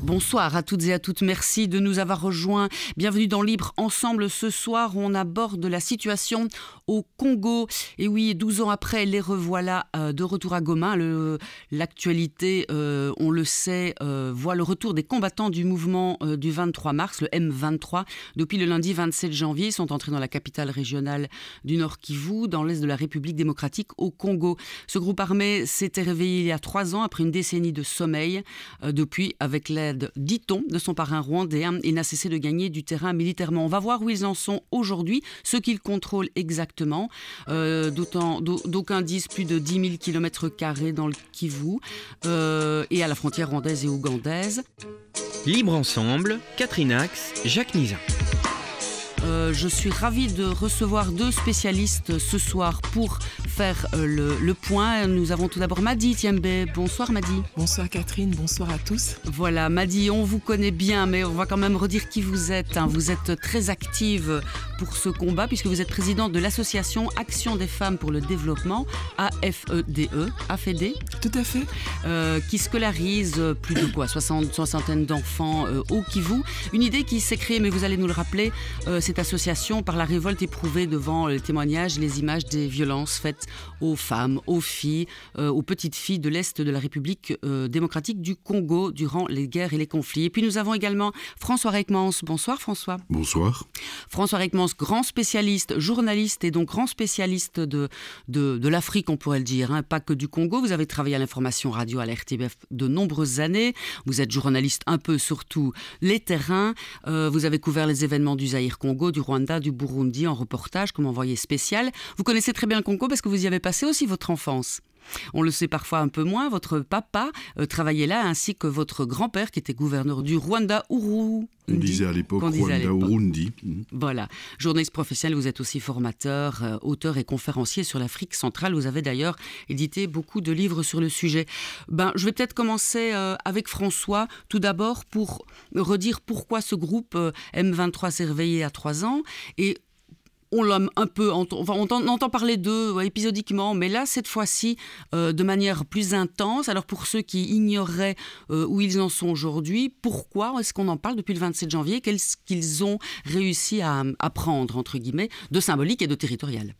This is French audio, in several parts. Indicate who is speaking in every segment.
Speaker 1: Bonsoir à toutes et à toutes, merci de nous avoir rejoints. Bienvenue dans Libre Ensemble. Ce soir, on aborde la situation au Congo. Et oui, 12 ans après, les revoilà de retour à Goma. L'actualité, on le sait, voit le retour des combattants du mouvement du 23 mars, le M23. Depuis le lundi 27 janvier, ils sont entrés dans la capitale régionale du Nord Kivu, dans l'est de la République démocratique au Congo. Ce groupe armé s'était réveillé il y a 3 ans, après une décennie de sommeil. Depuis, avec l'aide, dit-on, de son parrain rwandais, il n'a cessé de gagner du terrain militairement. On va voir où ils en sont aujourd'hui, ce qu'ils contrôlent exactement. D'aucuns disent plus de 10 000 km² dans le Kivu et à la frontière rwandaise et ougandaise.
Speaker 2: Libre Ensemble, Catherine Ax, Jacques Nizan.
Speaker 1: Je suis ravie de recevoir 2 spécialistes ce soir pour faire le point. Nous avons tout d'abord Madi Tiembe. Bonsoir Madi.
Speaker 3: Bonsoir Catherine, bonsoir à tous.
Speaker 1: Voilà, Madi, on vous connaît bien, mais on va quand même redire qui vous êtes. Vous êtes très active pour ce combat, puisque vous êtes présidente de l'association Action des femmes pour le développement, AFED.
Speaker 3: Tout à fait.
Speaker 1: Qui scolarise plus de soixantaine d'enfants au Kivu. Une idée qui s'est créée, mais vous allez nous le rappeler, cette association par la révolte éprouvée devant les témoignages, les images des violences faites aux femmes, aux filles, aux petites filles de l'Est de la République démocratique du Congo durant les guerres et les conflits. Et puis nous avons également François Reckmans. Bonsoir François.
Speaker 4: Bonsoir.
Speaker 1: François Reckmans, grand spécialiste, journaliste et donc grand spécialiste de l'Afrique, on pourrait le dire, pas que du Congo. Vous avez travaillé à l'information radio à la RTBF de nombreuses années. Vous êtes journaliste un peu sur tous les terrains. Vous avez couvert les événements du Zaïre Congo, du Rwanda, du Burundi en reportage comme envoyé spécial. Vous connaissez très bien le Congo parce que vous y avez passé aussi votre enfance. On le sait parfois un peu moins, votre papa travaillait là, ainsi que votre grand-père qui était gouverneur du Rwanda Urundi.
Speaker 4: On disait à l'époque Rwanda Urundi.
Speaker 1: Voilà, journaliste professionnel, vous êtes aussi formateur, auteur et conférencier sur l'Afrique centrale. Vous avez d'ailleurs édité beaucoup de livres sur le sujet. Je vais peut-être commencer avec François, tout d'abord pour redire pourquoi ce groupe M23 s'est réveillé à 3 ans et on l'a un peu, on entend parler d'eux épisodiquement, mais là, cette fois-ci, de manière plus intense. Alors, pour ceux qui ignoraient où ils en sont aujourd'hui, pourquoi est-ce qu'on en parle depuis le 27 janvier? Qu'est-ce qu'ils ont réussi à prendre, entre guillemets, de symbolique et de territorial?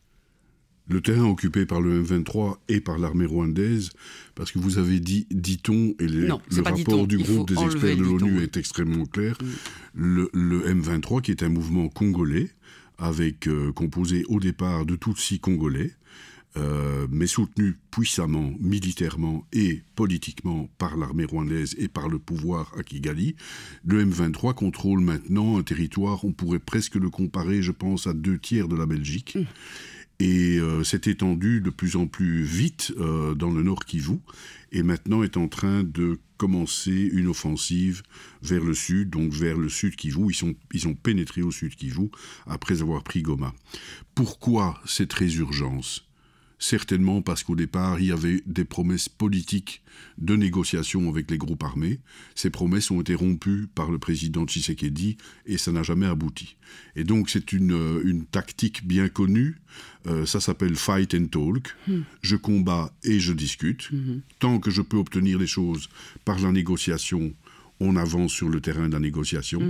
Speaker 4: Le terrain occupé par le M23 et par l'armée rwandaise, parce que vous avez dit-on, et le rapport du groupe des experts de l'ONU est extrêmement clair, le M23, qui est un mouvement congolais, composé au départ de Tutsis congolais, mais soutenu puissamment, militairement et politiquement par l'armée rwandaise et par le pouvoir à Kigali. Le M23 contrôle maintenant un territoire, on pourrait presque le comparer, je pense, à 2/3 de la Belgique. Et s'est étendu de plus en plus vite dans le Nord Kivu, et maintenant est en train de commencer une offensive vers le sud, donc vers le sud Kivu. Ils ont pénétré au sud Kivu après avoir pris Goma. Pourquoi cette résurgence ? Certainement parce qu'au départ, il y avait des promesses politiques de négociation avec les groupes armés. Ces promesses ont été rompues par le président Tshisekedi et ça n'a jamais abouti. Et donc c'est une tactique bien connue, ça s'appelle fight and talk. Je combats et je discute. Tant que je peux obtenir les choses par la négociation, on avance sur le terrain de la négociation.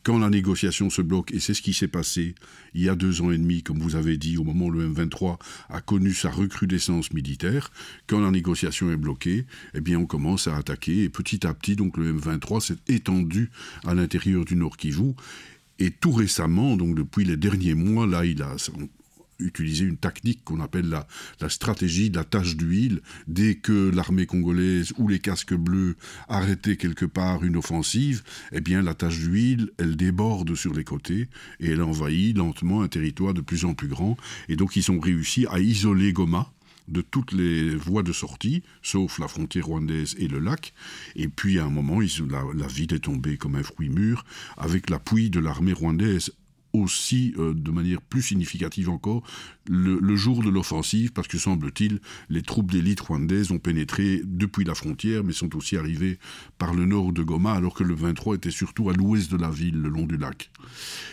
Speaker 4: Quand la négociation se bloque, et c'est ce qui s'est passé il y a 2 ans et demi, comme vous avez dit, au moment où le M23 a connu sa recrudescence militaire, quand la négociation est bloquée, eh bien on commence à attaquer, et petit à petit, donc le M23 s'est étendu à l'intérieur du Nord Kivu, et tout récemment, donc depuis les derniers mois, là il a utiliser une tactique qu'on appelle la stratégie de la tache d'huile. Dès que l'armée congolaise ou les casques bleus arrêtaient quelque part une offensive, eh bien la tache d'huile, elle déborde sur les côtés et elle envahit lentement un territoire de plus en plus grand. Et donc ils ont réussi à isoler Goma de toutes les voies de sortie, sauf la frontière rwandaise et le lac. Et puis à un moment, la ville est tombée comme un fruit mûr, avec l'appui de l'armée rwandaise aussi, de manière plus significative encore, le jour de l'offensive, parce que semble-t-il, les troupes d'élite rwandaises ont pénétré depuis la frontière, mais sont aussi arrivées par le nord de Goma, alors que le 23 était surtout à l'ouest de la ville, le long du lac.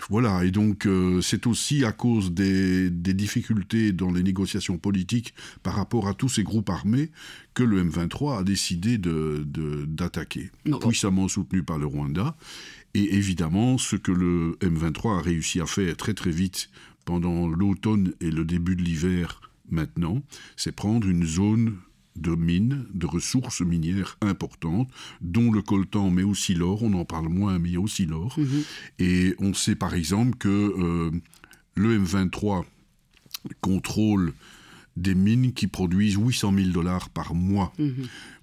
Speaker 4: Voilà, et donc c'est aussi à cause des difficultés dans les négociations politiques par rapport à tous ces groupes armés que le M23 a décidé d'attaquer, puissamment soutenu par le Rwanda. Et évidemment, ce que le M23 a réussi à faire très très vite pendant l'automne et le début de l'hiver maintenant, c'est prendre une zone de mines, de ressources minières importantes, dont le coltan, mais aussi l'or, on en parle moins, mais il y a aussi l'or. Et on sait par exemple que le M23 contrôle des mines qui produisent 800 000 $ par mois.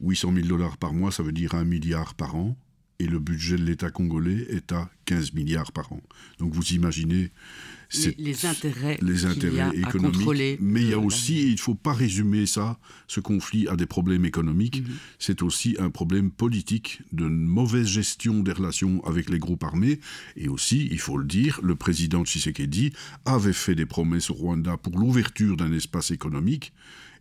Speaker 4: 800 000 $ par mois, ça veut dire 1 milliard par an. Et le budget de l'État congolais est à 15 milliards par an. Donc vous imaginez
Speaker 1: les intérêts
Speaker 4: économiques. Mais il y a aussi, il ne faut pas résumer ce conflit à des problèmes économiques. C'est aussi un problème politique, de mauvaise gestion des relations avec les groupes armés. Et aussi, il faut le dire, le président Tshisekedi avait fait des promesses au Rwanda pour l'ouverture d'un espace économique.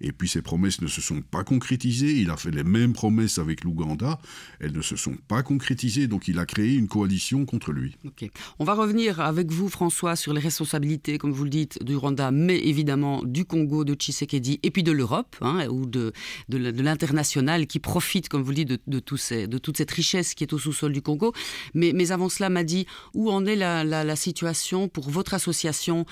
Speaker 4: Et puis ces promesses ne se sont pas concrétisées. Il a fait les mêmes promesses avec l'Ouganda. Elles ne se sont pas concrétisées. Donc il a créé une coalition contre lui.
Speaker 1: Okay. On va revenir avec vous, François, sur les responsabilités, comme vous le dites, du Rwanda, mais évidemment du Congo, de Tshisekedi, et puis de l'Europe, ou de l'international qui profite, comme vous le dites, de toute cette richesse qui est au sous-sol du Congo. Mais avant cela, Madi, où en est la situation pour votre association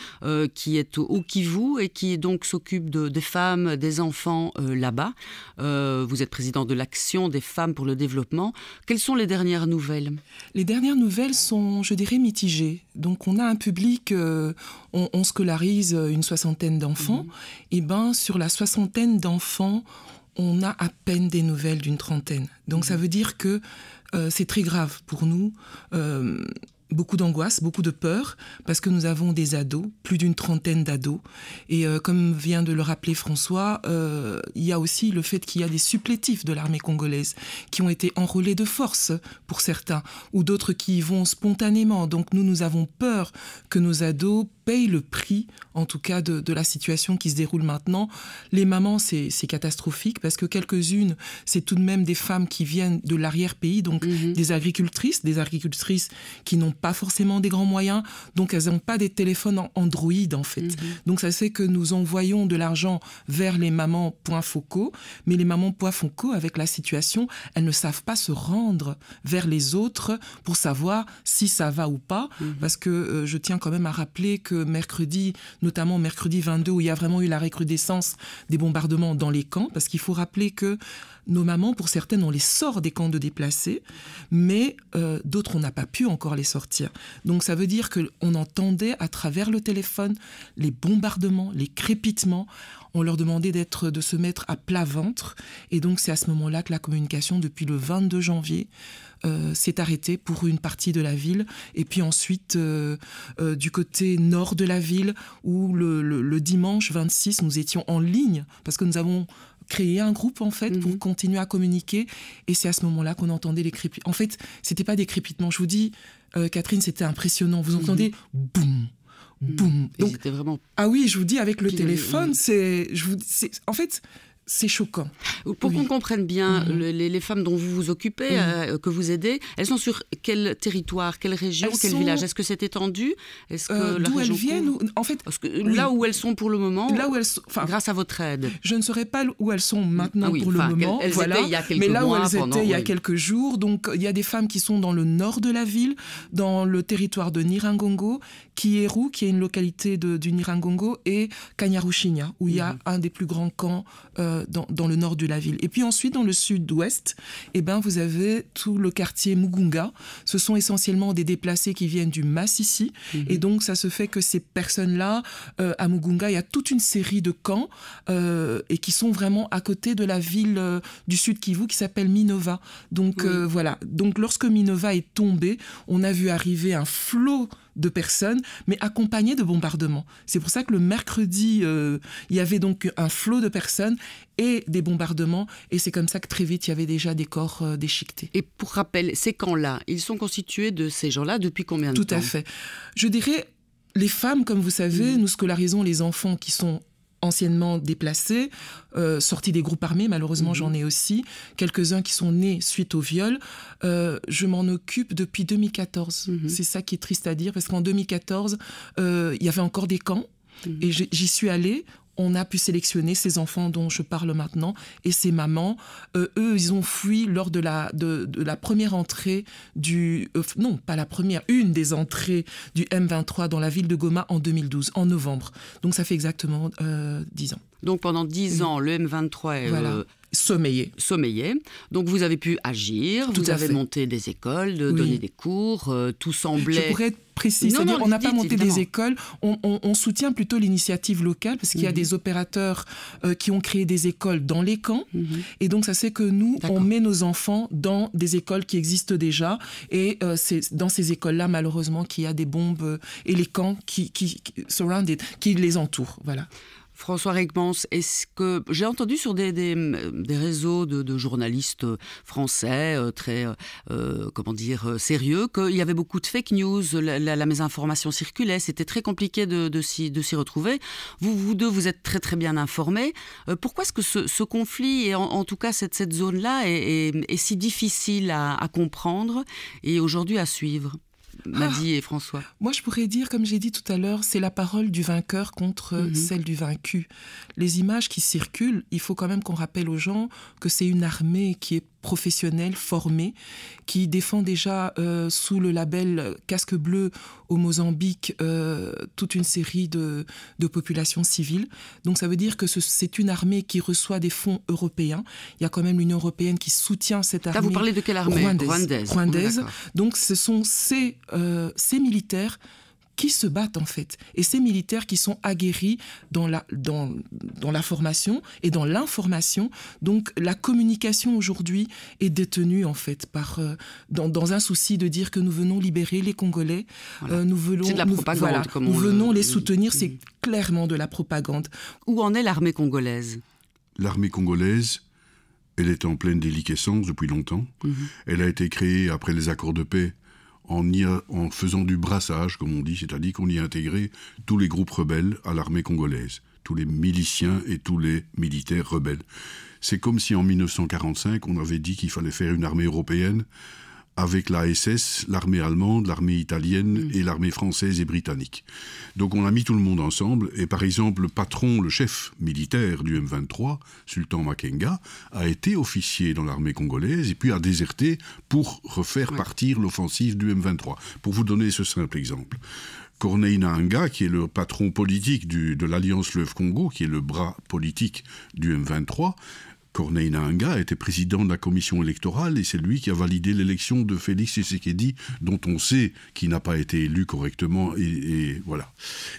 Speaker 1: qui est au Kivu et qui donc s'occupe des femmes, des enfants là-bas. Vous êtes président de l'Action des femmes pour le développement. Quelles sont les dernières nouvelles ?
Speaker 3: Les dernières nouvelles sont, je dirais, mitigées. Donc on a un public, on scolarise une soixantaine d'enfants. Et sur la soixantaine d'enfants, on a à peine des nouvelles d'une trentaine. Donc ça veut dire que c'est très grave pour nous. Beaucoup d'angoisse, beaucoup de peur, parce que nous avons des ados, plus d'une trentaine d'ados. Et comme vient de le rappeler François, il y a aussi le fait qu'il y a des supplétifs de l'armée congolaise qui ont été enrôlés de force pour certains, ou d'autres qui y vont spontanément. Donc nous avons peur que nos ados payent le prix, en tout cas, de la situation qui se déroule maintenant. Les mamans, c'est catastrophique, parce que quelques-unes, c'est tout de même des femmes qui viennent de l'arrière-pays, donc des agricultrices qui n'ont pas forcément des grands moyens, donc elles n'ont pas des téléphones en Android, en fait. Donc ça fait que nous envoyons de l'argent vers les mamans points focaux, mais les mamans points focaux, avec la situation, elles ne savent pas se rendre vers les autres pour savoir si ça va ou pas, parce que je tiens quand même à rappeler que mercredi, notamment mercredi 22, où il y a vraiment eu la recrudescence des bombardements dans les camps, parce qu'il faut rappeler que nos mamans, pour certaines, on les sort des camps de déplacés, mais d'autres, on n'a pas pu encore les sortir. Donc ça veut dire qu'on entendait à travers le téléphone les bombardements, les crépitements. On leur demandait de se mettre à plat ventre. Et donc c'est à ce moment-là que la communication, depuis le 22 janvier, s'est arrêtée pour une partie de la ville. Et puis ensuite, du côté nord de la ville, où le dimanche 26, nous étions en ligne, parce que nous avons créé un groupe, en fait, pour continuer à communiquer. Et c'est à ce moment-là qu'on entendait les crépitements. En fait, c'était pas des crépitements. Je vous dis, Catherine, c'était impressionnant. Vous entendez boum, boum.
Speaker 1: Donc, c'était vraiment...
Speaker 3: Ah oui, je vous dis, avec le téléphone, en fait... C'est choquant.
Speaker 1: Pour qu'on comprenne bien, les femmes dont vous vous occupez, que vous aidez, elles sont sur quel territoire, quelle région, quel village ? Est-ce que c'est étendu ? Est-ce que
Speaker 3: d'où elles viennent en fait,
Speaker 1: là où elles sont pour le moment,
Speaker 3: là où elles
Speaker 1: grâce à votre aide.
Speaker 3: Je ne saurais pas où elles sont maintenant pour le moment.
Speaker 1: Elles étaient il y a quelques
Speaker 3: mais là
Speaker 1: mois,
Speaker 3: où elles étaient il y a quelques jours, donc il y a des femmes qui sont dans le nord de la ville, dans le territoire de Nyiragongo, Kieru, qui est une localité du Nyiragongo, et Kanyaruchinya, où il y a un des plus grands camps dans le nord de la ville. Et puis ensuite, dans le sud-ouest, vous avez tout le quartier Mugunga. Ce sont essentiellement des déplacés qui viennent du Masisi. Et donc, ça se fait que ces personnes-là, à Mugunga, il y a toute une série de camps et qui sont vraiment à côté de la ville du sud Kivu qui s'appelle Minova. Donc, voilà. Donc, lorsque Minova est tombée, on a vu arriver un flot de personnes, mais accompagnées de bombardements. C'est pour ça que le mercredi, il y avait donc un flot de personnes et des bombardements, et c'est comme ça que très vite, il y avait déjà des corps déchiquetés.
Speaker 1: Et pour rappel, ces camps-là, ils sont constitués de ces gens-là depuis combien de temps ?
Speaker 3: Tout à fait. Je dirais, Les femmes, comme vous savez, nous scolarisons les enfants qui sont anciennement déplacés, sortis des groupes armés, malheureusement j'en ai aussi, quelques-uns qui sont nés suite au viol. Je m'en occupe depuis 2014. C'est ça qui est triste à dire, parce qu'en 2014, il y avait encore des camps, et j'y suis allée. On a pu sélectionner ces enfants dont je parle maintenant et ces mamans. Eux, ils ont fui lors de la première entrée non, pas la première, une des entrées du M23 dans la ville de Goma en 2012, en novembre. Donc ça fait exactement 10 ans.
Speaker 1: Donc pendant 10 ans, le M23 est... Sommeillé. Donc vous avez pu agir, vous avez monté des écoles, donné des cours, tout semblait...
Speaker 3: Je pourrais être précis, c'est-à-dire on n'a pas monté des écoles, on soutient plutôt l'initiative locale parce qu'il y a des opérateurs qui ont créé des écoles dans les camps et donc ça c'est que nous, on met nos enfants dans des écoles qui existent déjà et c'est dans ces écoles-là malheureusement qu'il y a des bombes et les camps qui les entourent, voilà.
Speaker 1: François Reckmans, est-ce que j'ai entendu sur des réseaux de journalistes français très sérieux qu'il y avait beaucoup de fake news, la mésinformation circulait, c'était très compliqué de s'y retrouver. Vous deux, vous êtes très très bien informés. Pourquoi est-ce que ce conflit et en tout cas cette zone-là est si difficile à comprendre et aujourd'hui à suivre? Maddy et François.
Speaker 3: Moi, je pourrais dire, comme j'ai dit tout à l'heure, c'est la parole du vainqueur contre celle du vaincu. Les images qui circulent, il faut quand même qu'on rappelle aux gens que c'est une armée qui est professionnelle, formée, qui défend déjà sous le label Casque Bleu au Mozambique toute une série de populations civiles. Donc ça veut dire que c'est une armée qui reçoit des fonds européens. Il y a quand même l'Union européenne qui soutient cette armée.
Speaker 1: Là, vous parlez de quelle armée?
Speaker 3: Rwandaise. Donc ce sont ces militaires qui se battent en fait. Et ces militaires qui sont aguerris dans la formation et dans l'information. Donc la communication aujourd'hui est détenue en fait dans un souci de dire que nous venons libérer les Congolais.
Speaker 1: Voilà. C'est de la propagande.
Speaker 3: Nous venons les soutenir, c'est clairement de la propagande.
Speaker 1: Où en est l'armée congolaise?
Speaker 4: L'armée congolaise, elle est en pleine déliquescence depuis longtemps. Elle a été créée après les accords de paix en faisant du brassage, comme on dit, c'est-à-dire qu'on y a intégré tous les groupes rebelles à l'armée congolaise, tous les miliciens et tous les militaires rebelles. C'est comme si en 1945, on avait dit qu'il fallait faire une armée européenne avec la SS, l'armée allemande, l'armée italienne et l'armée française et britannique. Donc on a mis tout le monde ensemble, et par exemple le patron, le chef militaire du M23, Sultan Makenga, a été officier dans l'armée congolaise et puis a déserté pour refaire partir l'offensive du M23. Pour vous donner ce simple exemple. Corneille Nangaa, qui est le patron politique de l'Alliance Fleuve Congo, qui est le bras politique du M23, Corneille Nangaa était président de la commission électorale et c'est lui qui a validé l'élection de Félix Tshisekedi, dont on sait qu'il n'a pas été élu correctement. Et voilà.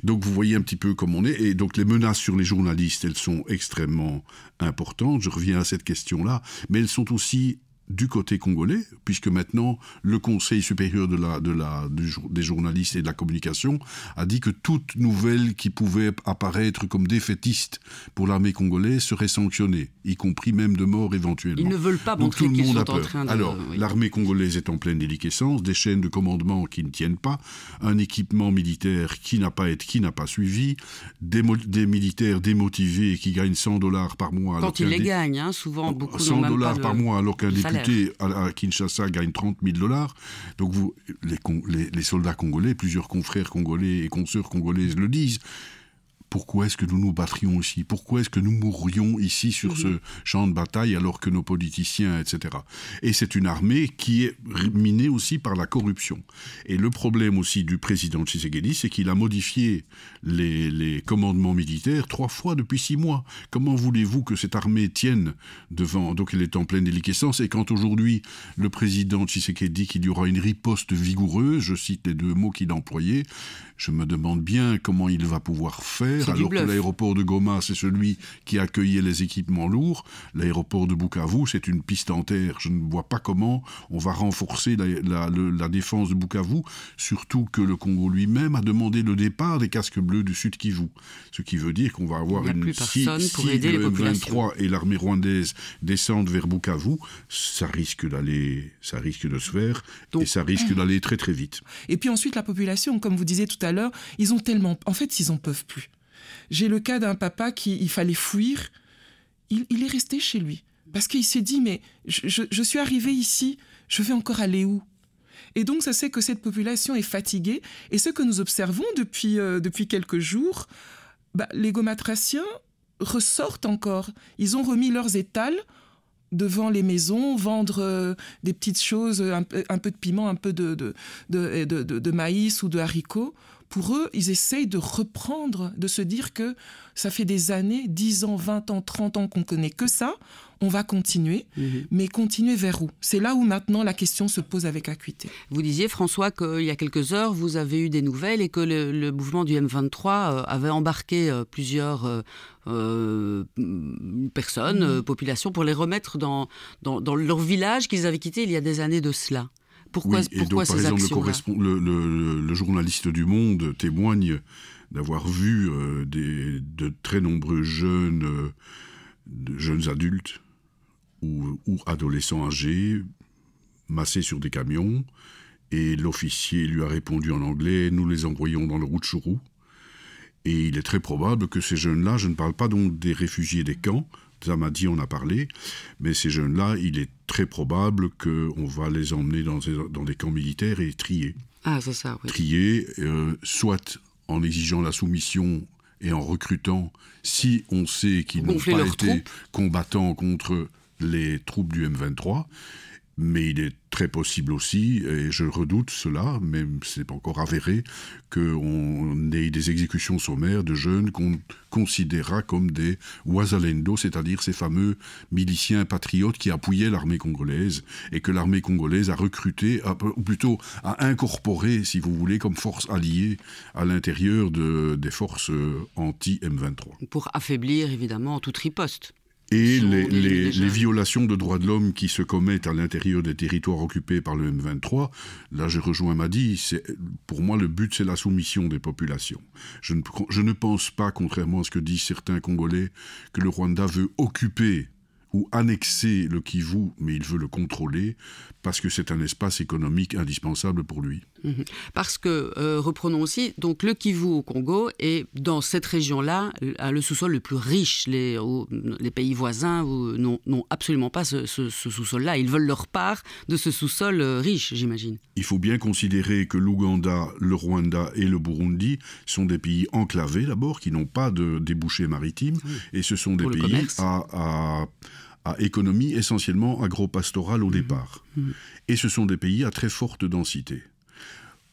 Speaker 4: Donc vous voyez un petit peu comme on est. Et donc les menaces sur les journalistes, elles sont extrêmement importantes. Je reviens à cette question-là. Mais elles sont aussi du côté congolais, puisque maintenant le Conseil supérieur des journalistes et de la communication a dit que toute nouvelle qui pouvait apparaître comme défaitiste pour l'armée congolaise serait sanctionnée, y compris même de mort éventuellement.
Speaker 1: Ils ne veulent pas montrer qu'ils sont en train de...
Speaker 4: Alors, l'armée congolaise est en pleine déliquescence, des chaînes de commandement qui ne tiennent pas, un équipement militaire qui n'a pas suivi, des militaires démotivés qui gagnent $100 par mois.
Speaker 1: Quand ils les gagnent, souvent beaucoup n'ont même pas
Speaker 4: $100 par mois, alors qu'un député à Kinshasa gagne $30,000. Donc les soldats congolais, plusieurs confrères congolais et consoeurs congolaises le disent. Pourquoi est-ce que nous nous battrions ici? Pourquoi est-ce que nous mourrions ici sur ce champ de bataille alors que nos politiciens, etc. Et c'est une armée qui est minée aussi par la corruption. Et le problème aussi du président Tshisekedi, c'est qu'il a modifié les commandements militaires 3 fois depuis 6 mois. Comment voulez-vous que cette armée tienne devant... Donc elle est en pleine déliquescence. Et quand aujourd'hui le président Tshisekedi dit qu'il y aura une riposte vigoureuse, je cite les 2 mots qu'il a employés, je me demande bien comment il va pouvoir faire militaire, alors que l'aéroport de Goma, c'est celui qui accueillait les équipements lourds. L'aéroport de Bukavu, c'est une piste en terre. Je ne vois pas comment on va renforcer la défense de Bukavu, surtout que le Congo lui-même a demandé le départ des casques bleus du Sud Kivu. Ce qui veut dire qu'on va avoir si le M23 et l'armée rwandaise descendent vers Bukavu, ça risque de se faire, et ça risque d'aller très très vite.
Speaker 3: Et puis ensuite, la population, comme vous disiez tout à l'heure, ils en peuvent plus. J'ai le cas d'un papa il fallait fuir, il est resté chez lui, parce qu'il s'est dit, mais je suis arrivé ici, je vais encore aller où ? Et donc, ça c'est que cette population est fatiguée, et ce que nous observons depuis quelques jours, les gomatraciens ressortent encore. Ils ont remis leurs étals devant les maisons, vendre des petites choses, un peu de piment, un peu de maïs ou de haricots. Pour eux, ils essayent de reprendre, de se dire que ça fait des années, 10 ans, 20 ans, 30 ans qu'on connaît que ça, on va continuer, mais continuer vers où ? C'est là où maintenant la question se pose avec acuité.
Speaker 1: Vous disiez, François, qu'il y a quelques heures, vous avez eu des nouvelles et que le mouvement du M23 avait embarqué plusieurs personnes, populations, pour les remettre dans leur village qu'ils avaient quitté il y a des années de cela. Pourquoi ces actions-là ?
Speaker 4: Le journaliste du Monde témoigne d'avoir vu de très nombreux jeunes adultes ou adolescents âgés massés sur des camions, et l'officier lui a répondu en anglais « Nous les envoyons dans le Rutshuru ». Et il est très probable que ces jeunes-là, je ne parle pas donc des réfugiés des camps, Zamadi en a parlé, mais ces jeunes-là, il est très probable qu'on va les emmener dans des camps militaires et trier.
Speaker 1: Ah, c'est ça, oui.
Speaker 4: Trier, soit en exigeant la soumission et en recrutant, si on sait qu'ils n'ont pas été combattants contre les troupes du M23, mais il est très possible aussi, et je redoute cela, même si ce n'est pas encore avéré, qu'on ait des exécutions sommaires de jeunes qu'on considérera comme des Wazalendo, c'est-à-dire ces fameux miliciens patriotes qui appuyaient l'armée congolaise, et que l'armée congolaise a recruté, ou plutôt a incorporé, si vous voulez, comme force alliée à l'intérieur des forces anti-M23.
Speaker 1: Pour affaiblir, évidemment, toute riposte.
Speaker 4: Et les violations de droits de l'homme qui se commettent à l'intérieur des territoires occupés par le M23, là je rejoins Madi, pour moi le but c'est la soumission des populations. Je ne pense pas, contrairement à ce que disent certains Congolais, que le Rwanda veut occuper ou annexer le Kivu, mais il veut le contrôler, parce que c'est un espace économique indispensable pour lui.
Speaker 1: Parce que, reprenons aussi, donc le Kivu au Congo est dans cette région-là le sous-sol le plus riche. Les pays voisins n'ont absolument pas ce sous-sol-là. Ils veulent leur part de ce sous-sol riche, j'imagine.
Speaker 4: Il faut bien considérer que l'Ouganda, le Rwanda et le Burundi sont des pays enclavés d'abord, qui n'ont pas de débouchés maritimes, et ce sont des pays à économie essentiellement agro-pastorale au départ. Et ce sont des pays à très forte densité.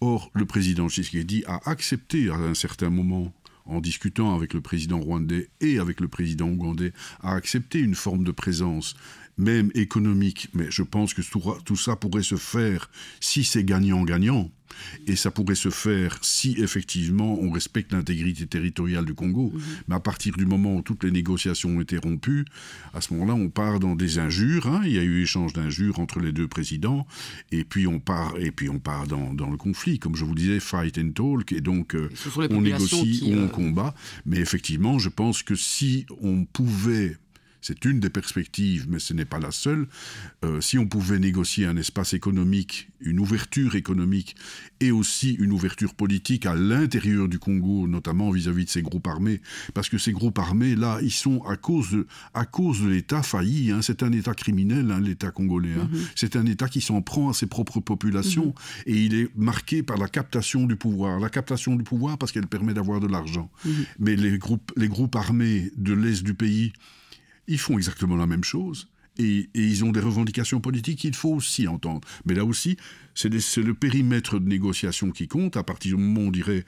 Speaker 4: Or, le président Tshisekedi a accepté à un certain moment, en discutant avec le président rwandais et avec le président ougandais, a accepté une forme de présence, même économique. Mais je pense que tout ça pourrait se faire si c'est gagnant-gagnant. Et ça pourrait se faire si, effectivement, on respecte l'intégrité territoriale du Congo. Mais à partir du moment où toutes les négociations ont été rompues, à ce moment-là, on part dans des injures. Il y a eu échange d'injures entre les deux présidents. Et puis on part dans le conflit. Comme je vous disais, fight and talk. Et donc, on négocie ou on combat. Mais effectivement, je pense que si on pouvait... C'est une des perspectives, mais ce n'est pas la seule. Si on pouvait négocier un espace économique, une ouverture économique et aussi une ouverture politique à l'intérieur du Congo, notamment vis-à-vis de ces groupes armés, parce que ces groupes armés, là, ils sont à cause de l'État failli. C'est un État criminel, l'État congolais. C'est un État qui s'en prend à ses propres populations et il est marqué par la captation du pouvoir. La captation du pouvoir parce qu'elle permet d'avoir de l'argent. Mais les groupes armés de l'Est du pays, ils font exactement la même chose. Et ils ont des revendications politiques qu'il faut aussi entendre. Mais là aussi, c'est le périmètre de négociation qui compte. À partir du moment où on dirait,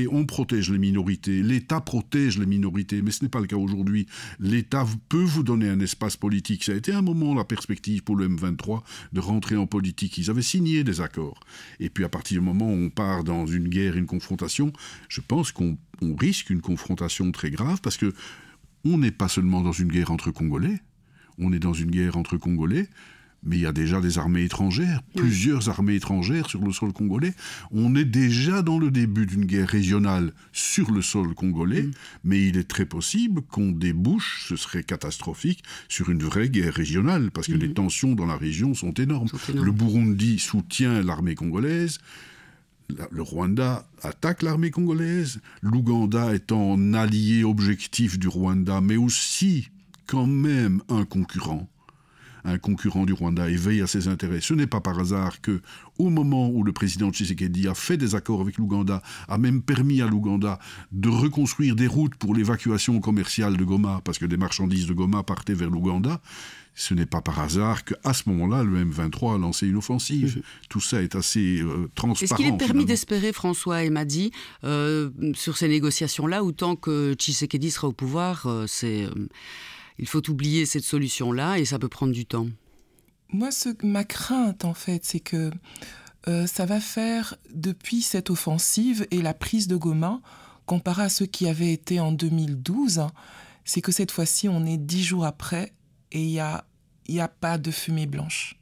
Speaker 4: on protège les minorités, l'État protège les minorités, mais ce n'est pas le cas aujourd'hui. L'État peut vous donner un espace politique. Ça a été un moment, la perspective pour le M23, de rentrer en politique. Ils avaient signé des accords. Et puis à partir du moment où on part dans une guerre, une confrontation, je pense qu'on risque une confrontation très grave, parce que on n'est pas seulement dans une guerre entre Congolais. On est dans une guerre entre Congolais, mais il y a déjà des armées étrangères, plusieurs armées étrangères sur le sol congolais. On est déjà dans le début d'une guerre régionale sur le sol congolais, mais il est très possible qu'on débouche, ce serait catastrophique, sur une vraie guerre régionale, parce que les tensions dans la région sont énormes. Le Burundi soutient l'armée congolaise, le Rwanda attaque l'armée congolaise, l'Ouganda étant un allié objectif du Rwanda, mais aussi quand même un concurrent du Rwanda et veille à ses intérêts. Ce n'est pas par hasard que, au moment où le président Tshisekedi a fait des accords avec l'Ouganda, a même permis à l'Ouganda de reconstruire des routes pour l'évacuation commerciale de Goma, parce que des marchandises de Goma partaient vers l'Ouganda, ce n'est pas par hasard qu'à ce moment-là, le M23 a lancé une offensive. Tout ça est assez transparent.
Speaker 1: Est-ce qu'il est permis d'espérer, François Emadi, sur ces négociations-là, où tant que Tshisekedi sera au pouvoir, il faut oublier cette solution-là et ça peut prendre du temps?
Speaker 3: Moi, ma crainte, en fait, c'est que ça va faire, depuis cette offensive et la prise de Goma, comparé à ce qui avait été en 2012, c'est que cette fois-ci, on est 10 jours après et il y a pas de fumée blanche.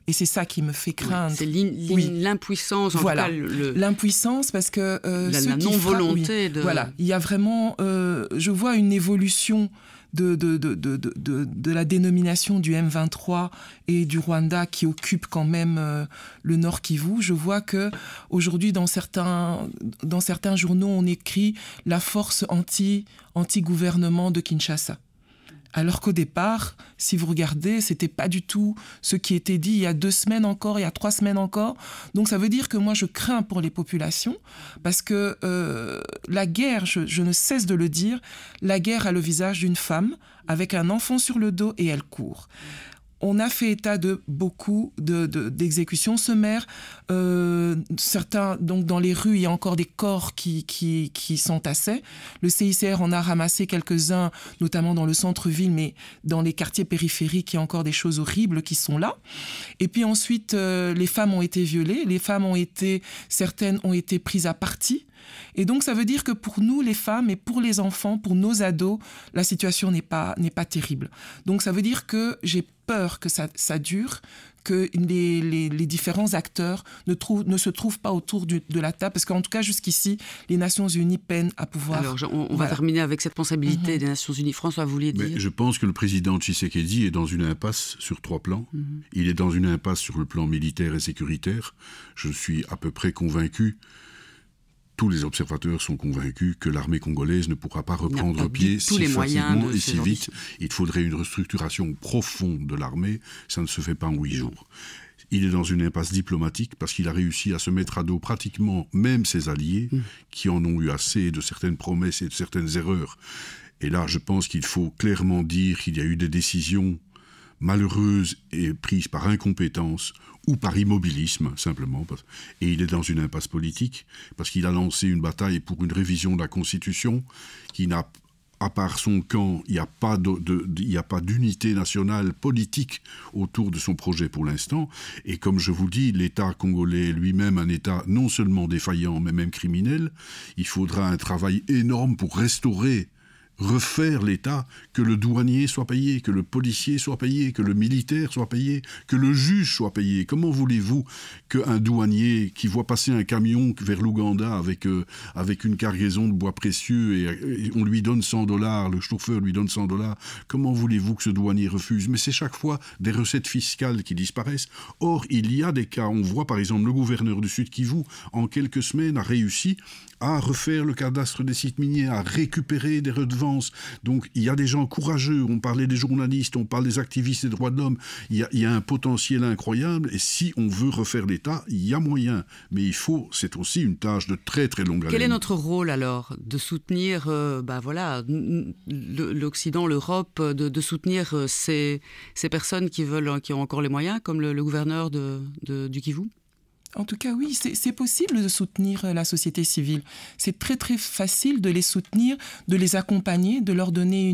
Speaker 3: Et c'est ça qui me fait craindre.
Speaker 1: C'est l'impuissance, en tout cas.
Speaker 3: L'impuissance, parce que...
Speaker 1: la non-volonté de...
Speaker 3: Voilà, il y a vraiment... je vois une évolution de la dénomination du M23 et du Rwanda qui occupe quand même le Nord Kivu. Je vois que aujourd'hui dans certains journaux, on écrit la force anti-gouvernement de Kinshasa. Alors qu'au départ, si vous regardez, c'était pas du tout ce qui était dit il y a 2 semaines encore, il y a 3 semaines encore. Donc ça veut dire que moi je crains pour les populations, parce que la guerre, je ne cesse de le dire, la guerre a le visage d'une femme avec un enfant sur le dos et elle court. On a fait état de beaucoup d'exécutions sommaires. Certains, donc dans les rues, il y a encore des corps qui s'entassaient. Le CICR en a ramassé quelques-uns, notamment dans le centre-ville, mais dans les quartiers périphériques, il y a encore des choses horribles qui sont là. Et puis ensuite, les femmes ont été violées. Certaines ont été prises à partie. Et donc, ça veut dire que pour nous, les femmes, et pour les enfants, pour nos ados, la situation n'est pas terrible. Donc, ça veut dire que j'ai peur que ça dure, que les différents acteurs ne se trouvent pas autour de la table, parce qu'en tout cas, jusqu'ici, les Nations Unies peinent à pouvoir...
Speaker 1: Alors, on va terminer avec cette responsabilité des Nations Unies. François, vous vouliez dire...
Speaker 4: Mais je pense que le président Tshisekedi est dans une impasse sur 3 plans. Il est dans une impasse sur le plan militaire et sécuritaire. Je suis à peu près convaincu, tous les observateurs sont convaincus que l'armée congolaise ne pourra pas reprendre pied si facilement et si vite. Il faudrait une restructuration profonde de l'armée. Ça ne se fait pas en 8 jours. Il est dans une impasse diplomatique parce qu'il a réussi à se mettre à dos pratiquement même ses alliés qui en ont eu assez de certaines promesses et de certaines erreurs. Et là, je pense qu'il faut clairement dire qu'il y a eu des décisions malheureuses et prises par incompétence ou par immobilisme, simplement. Et il est dans une impasse politique, parce qu'il a lancé une bataille pour une révision de la Constitution qui n'a, à part son camp, il n'y a pas d'unité nationale politique autour de son projet pour l'instant. Et comme je vous dis, l'État congolais est lui-même un État non seulement défaillant, mais même criminel. Il faudra un travail énorme pour refaire l'État, que le douanier soit payé, que le policier soit payé, que le militaire soit payé, que le juge soit payé. Comment voulez-vous qu'un douanier qui voit passer un camion vers l'Ouganda avec une cargaison de bois précieux et on lui donne $100, le chauffeur lui donne $100, comment voulez-vous que ce douanier refuse? Mais c'est chaque fois des recettes fiscales qui disparaissent. Or, il y a des cas, on voit par exemple le gouverneur du Sud Kivu, en quelques semaines, a réussi à refaire le cadastre des sites miniers, à récupérer des redevances avance. Donc il y a des gens courageux, on parlait des journalistes, on parle des activistes des droits de l'homme, il y a un potentiel incroyable, et si on veut refaire l'État, il y a moyen. Mais c'est aussi une tâche de très très longue haleine.
Speaker 1: Quel est notre rôle alors? De soutenir l'Occident, l'Europe, de soutenir ces personnes qui ont encore les moyens, comme le gouverneur du Kivu?
Speaker 3: En tout cas, oui, c'est possible de soutenir la société civile. C'est très, très facile de les soutenir, de les accompagner, de leur donner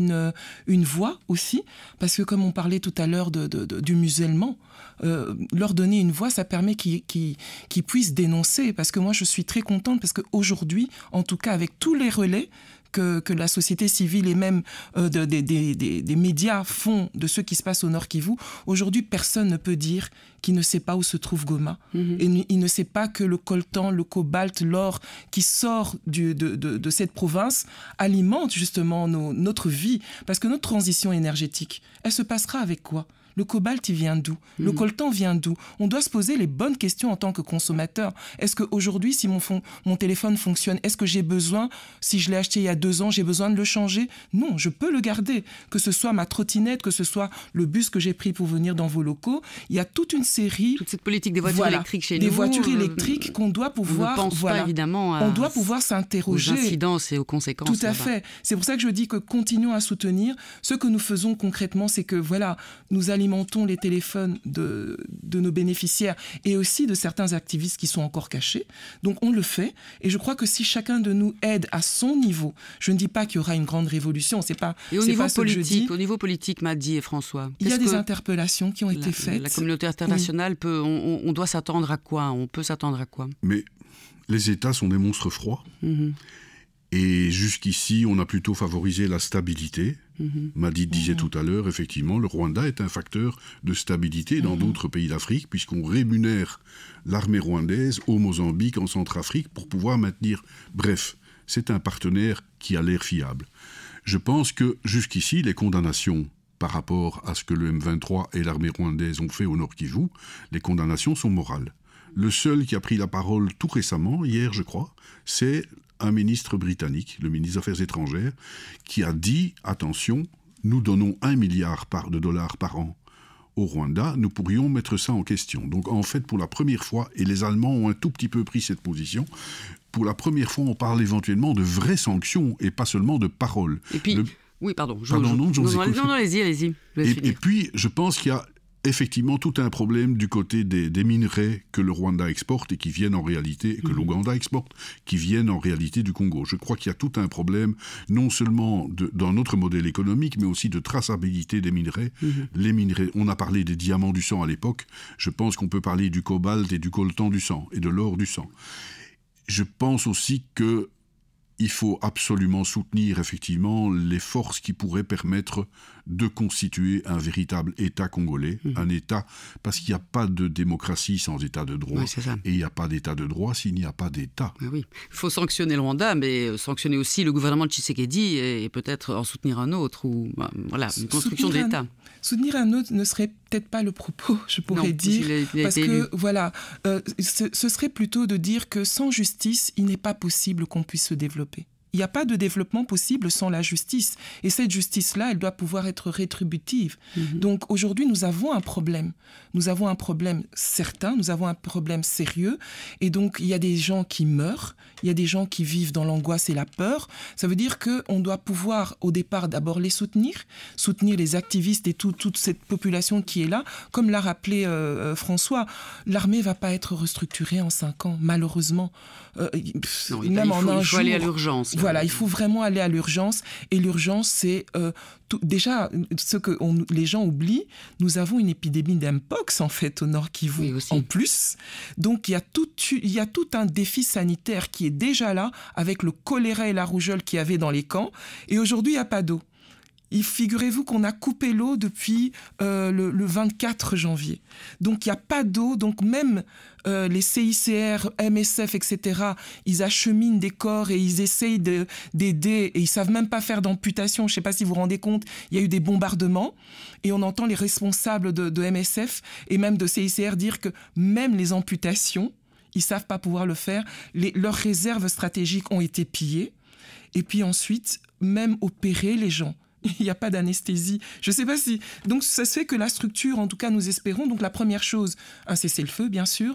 Speaker 3: une voix aussi. Parce que comme on parlait tout à l'heure du musulman, leur donner une voix, ça permet qu'ils puissent dénoncer. Parce que moi, je suis très contente parce qu'aujourd'hui, en tout cas, avec tous les relais que la société civile et même des médias font de ce qui se passe au Nord Kivu, aujourd'hui, personne ne peut dire qu'il ne sait pas où se trouve Goma. Et il ne sait pas que le coltan, le cobalt, l'or qui sort de cette province alimente justement notre vie. Parce que notre transition énergétique, elle se passera avec quoi ? Le cobalt, il vient d'où? Le coltan vient d'où? On doit se poser les bonnes questions en tant que consommateur. Est-ce qu'aujourd'hui, si mon téléphone fonctionne, est-ce que j'ai besoin, si je l'ai acheté il y a 2 ans, j'ai besoin de le changer? Non, je peux le garder. Que ce soit ma trottinette, que ce soit le bus que j'ai pris pour venir dans vos locaux, il y a toute une série...
Speaker 1: Toute cette politique des voitures électriques chez nous.
Speaker 3: Des voitures électriques qu'on doit pouvoir...
Speaker 1: On ne pense pas évidemment
Speaker 3: on doit pouvoir s'interroger.
Speaker 1: Aux incidences et aux conséquences.
Speaker 3: Tout à fait. C'est pour ça que je dis que continuons à soutenir. Ce que nous faisons concrètement, c'est que nous alimentons les téléphones de nos bénéficiaires et aussi de certains activistes qui sont encore cachés. Donc on le fait et je crois que si chacun de nous aide à son niveau, je ne dis pas qu'il y aura une grande révolution, c'est pas
Speaker 1: et au niveau politique, au niveau politique, Madi et François,
Speaker 3: il y a des interpellations qui ont été faites.
Speaker 1: La communauté internationale on doit s'attendre à quoi? On peut s'attendre à quoi?
Speaker 4: Mais les États sont des monstres froids. Et jusqu'ici, on a plutôt favorisé la stabilité. Madi disait tout à l'heure, effectivement, le Rwanda est un facteur de stabilité dans d'autres pays d'Afrique, puisqu'on rémunère l'armée rwandaise au Mozambique, en Centrafrique, pour pouvoir maintenir... Bref, c'est un partenaire qui a l'air fiable. Je pense que jusqu'ici, les condamnations par rapport à ce que le M23 et l'armée rwandaise ont fait au Nord Kivu, les condamnations sont morales. Le seul qui a pris la parole tout récemment, hier je crois, c'est un ministre britannique, le ministre des Affaires étrangères, qui a dit « Attention, nous donnons $1 milliard par an au Rwanda, nous pourrions mettre ça en question. » Donc en fait, pour la première fois, et les Allemands ont un tout petit peu pris cette position, pour la première fois, on parle éventuellement de vraies sanctions et pas seulement de paroles.
Speaker 1: Et puis, oui, pardon.
Speaker 4: Non,
Speaker 1: allez-y.
Speaker 4: Et puis, je pense qu'il y a effectivement tout un problème du côté des minerais que le Rwanda exporte et qui viennent en réalité, que l'Ouganda exporte, qui viennent en réalité du Congo. Je crois qu'il y a tout un problème, non seulement dans notre modèle économique, mais aussi de traçabilité des minerais. Les minerais, on a parlé des diamants du sang à l'époque, je pense qu'on peut parler du cobalt et du coltan du sang, et de l'or du sang. Je pense aussi que il faut absolument soutenir effectivement les forces qui pourraient permettre de constituer un véritable État congolais, un État, parce qu'il n'y a pas de démocratie sans État de droit, et il n'y a pas d'État de droit s'il n'y a pas d'État.
Speaker 1: Oui. Il faut sanctionner le Rwanda, mais sanctionner aussi le gouvernement de Tshisekedi et peut-être en soutenir un autre, ou une construction d'État.
Speaker 3: Soutenir un autre ne serait peut-être pas le propos, je pourrais dire, parce que ce serait plutôt de dire que sans justice, il n'est pas possible qu'on puisse se développer. Il n'y a pas de développement possible sans la justice. Et cette justice-là, elle doit pouvoir être rétributive. Donc aujourd'hui, nous avons un problème. Nous avons un problème certain, nous avons un problème sérieux. Et donc, il y a des gens qui meurent, il y a des gens qui vivent dans l'angoisse et la peur. Ça veut dire qu'on doit pouvoir, au départ, d'abord les soutenir les activistes et toute cette population qui est là. Comme l'a rappelé François, l'armée ne va pas être restructurée en 5 ans, malheureusement.
Speaker 1: Il faut aller à l'urgence.
Speaker 3: Voilà, il faut vraiment aller à l'urgence. Et l'urgence, c'est déjà ce que les gens oublient. Nous avons une épidémie d'Mpox, en fait, au Nord Kivu, en plus. Donc, il y a tout un défi sanitaire qui est déjà là, avec le choléra et la rougeole qu'il y avait dans les camps. Et aujourd'hui, il n'y a pas d'eau. Figurez-vous qu'on a coupé l'eau depuis le 24 janvier. Donc, il n'y a pas d'eau. Donc, même les CICR, MSF, etc., ils acheminent des corps et ils essayent d'aider et ils ne savent même pas faire d'amputation. Je ne sais pas si vous vous rendez compte, il y a eu des bombardements et on entend les responsables de MSF et même de CICR dire que même les amputations, ils ne savent pas pouvoir le faire. Leurs réserves stratégiques ont été pillées. Et puis ensuite, même opérer les gens. Il n'y a pas d'anesthésie. Je ne sais pas si... Donc, ça se fait que la structure, en tout cas, nous espérons. Donc, la première chose, un cessez-le-feu, bien sûr,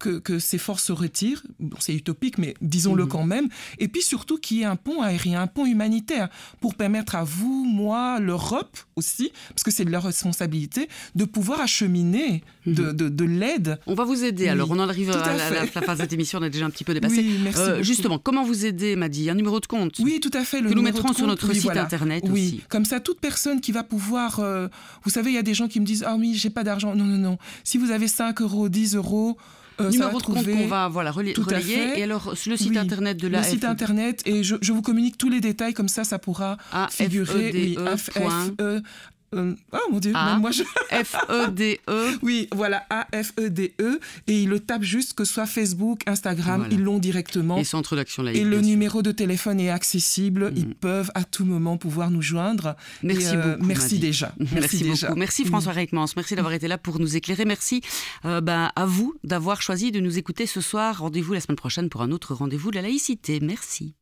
Speaker 3: que ces forces se retirent. Bon, c'est utopique, mais disons-le quand même. Et puis, surtout, qu'il y ait un pont aérien, un pont humanitaire pour permettre à vous, moi, l'Europe aussi, parce que c'est de leur responsabilité, de pouvoir acheminer de l'aide.
Speaker 1: On va vous aider. Alors, on en arrive à la fin de cette émission. On a déjà un petit peu dépassé.
Speaker 3: Oui, merci beaucoup.
Speaker 1: Justement, comment vous aider, Madi? Un numéro de compte?
Speaker 3: Oui, tout à fait.
Speaker 1: Que nous mettrons sur notre site internet aussi.
Speaker 3: Oui, comme ça, toute personne qui va pouvoir... vous savez, il y a des gens qui me disent « Ah oui, j'ai pas d'argent. » Non. Si vous avez 5 €, 10 €...
Speaker 1: numéro de compte qu'on va relayer. Et alors, sur le site internet de la
Speaker 3: Le site internet, et je vous communique tous les détails, comme ça pourra figurer. Oh mon Dieu, même moi je...
Speaker 1: F-E-D-E.
Speaker 3: Oui, voilà, A-F-E-D-E. Et ils le tapent juste, que ce soit Facebook, Instagram, ils l'ont directement.
Speaker 1: Et Centre d'Action Laïque.
Speaker 3: Et le numéro de téléphone est accessible. Ils peuvent à tout moment pouvoir nous joindre.
Speaker 1: Merci beaucoup.
Speaker 3: Merci déjà.
Speaker 1: Merci beaucoup. Merci François Reitmans. Merci d'avoir été là pour nous éclairer. Merci à vous d'avoir choisi de nous écouter ce soir. Rendez-vous la semaine prochaine pour un autre rendez-vous de la laïcité. Merci.